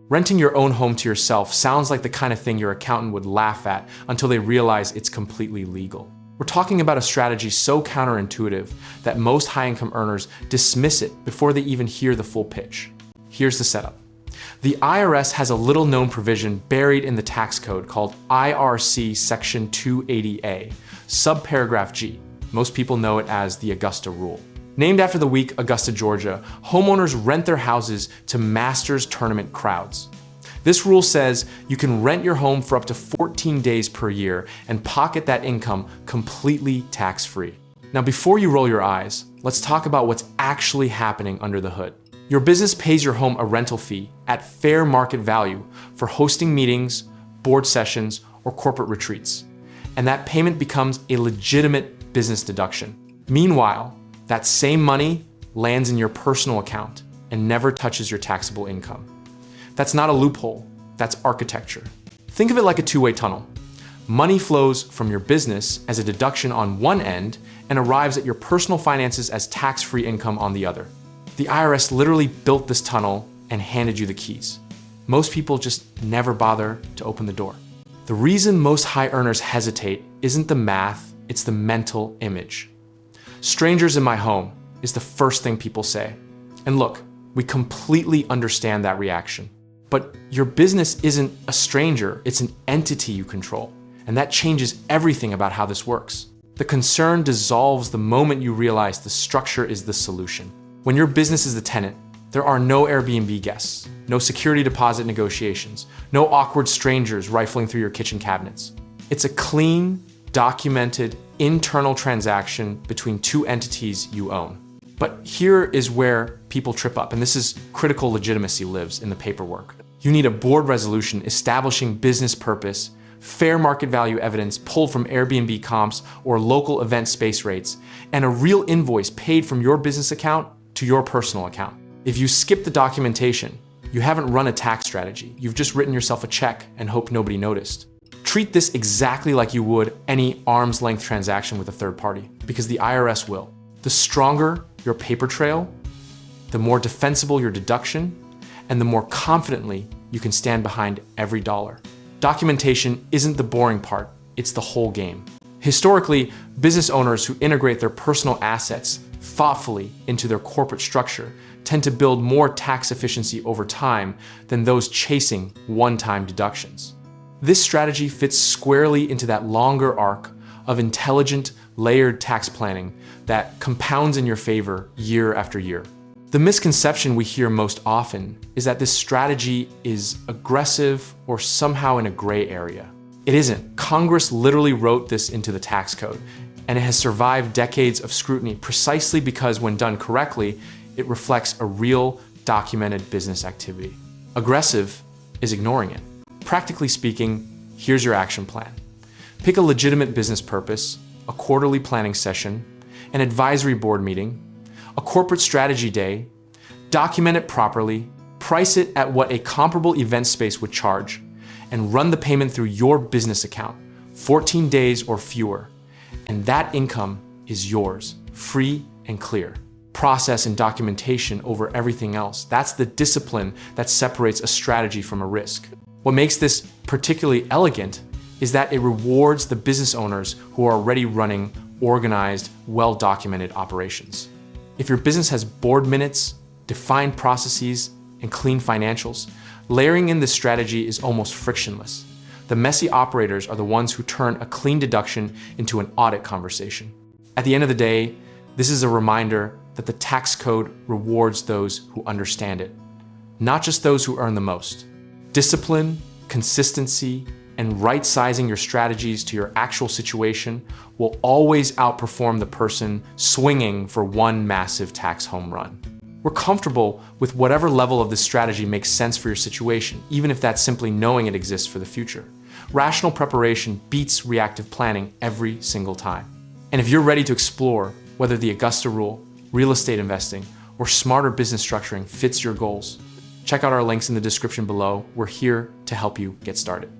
Renting your own home to yourself sounds like the kind of thing your accountant would laugh at until they realize it's completely legal. We're talking about a strategy so counterintuitive that most high-income earners dismiss it before they even hear the full pitch. Here's the setup. The IRS has a little-known provision buried in the tax code called IRC Section 280A, subparagraph G. Most people know it as the Augusta Rule. Named after the week Augusta, Georgia, homeowners rent their houses to Masters tournament crowds. This rule says you can rent your home for up to 14 days per year and pocket that income completely tax-free. Now, before you roll your eyes, let's talk about what's actually happening under the hood. Your business pays your home a rental fee at fair market value for hosting meetings, board sessions, or corporate retreats. And that payment becomes a legitimate business deduction. Meanwhile, that same money lands in your personal account and never touches your taxable income. That's not a loophole, that's architecture. Think of it like a two-way tunnel. Money flows from your business as a deduction on one end and arrives at your personal finances as tax-free income on the other. The IRS literally built this tunnel and handed you the keys. Most people just never bother to open the door. The reason most high earners hesitate isn't the math, it's the mental image. Strangers in my home is the first thing people say. And look, we completely understand that reaction. But your business isn't a stranger, it's an entity you control. And that changes everything about how this works. The concern dissolves the moment you realize the structure is the solution. When your business is the tenant, there are no Airbnb guests, no security deposit negotiations, no awkward strangers rifling through your kitchen cabinets. It's a clean, documented, internal transaction between two entities you own. But here is where people trip up, and this is critical legitimacy lives in the paperwork. You need a board resolution establishing business purpose, fair market value evidence pulled from Airbnb comps or local event space rates, and a real invoice paid from your business account to your personal account. If you skip the documentation, you haven't run a tax strategy. You've just written yourself a check and hope nobody noticed. Treat this exactly like you would any arm's length transaction with a third party, because the IRS will. The stronger your paper trail, the more defensible your deduction, and the more confidently you can stand behind every dollar. Documentation isn't the boring part, it's the whole game. Historically, business owners who integrate their personal assets thoughtfully into their corporate structure tend to build more tax efficiency over time than those chasing one-time deductions. This strategy fits squarely into that longer arc of intelligent, layered tax planning that compounds in your favor year after year. The misconception we hear most often is that this strategy is aggressive or somehow in a gray area. It isn't. Congress literally wrote this into the tax code, and it has survived decades of scrutiny precisely because when done correctly, it reflects a real, documented business activity. Aggressive is ignoring it. Practically speaking, here's your action plan. Pick a legitimate business purpose, a quarterly planning session, an advisory board meeting, a corporate strategy day, document it properly, price it at what a comparable event space would charge, and run the payment through your business account, 14 days or fewer. And that income is yours, free and clear. Process and documentation over everything else. That's the discipline that separates a strategy from a risk. What makes this particularly elegant is that it rewards the business owners who are already running organized, well-documented operations. If your business has board minutes, defined processes, and clean financials, layering in this strategy is almost frictionless. The messy operators are the ones who turn a clean deduction into an audit conversation. At the end of the day, this is a reminder that the tax code rewards those who understand it, not just those who earn the most. Discipline, consistency, and right-sizing your strategies to your actual situation will always outperform the person swinging for one massive tax home run. We're comfortable with whatever level of this strategy makes sense for your situation, even if that's simply knowing it exists for the future. Rational preparation beats reactive planning every single time. And if you're ready to explore whether the Augusta Rule, real estate investing, or smarter business structuring fits your goals, check out our links in the description below. We're here to help you get started.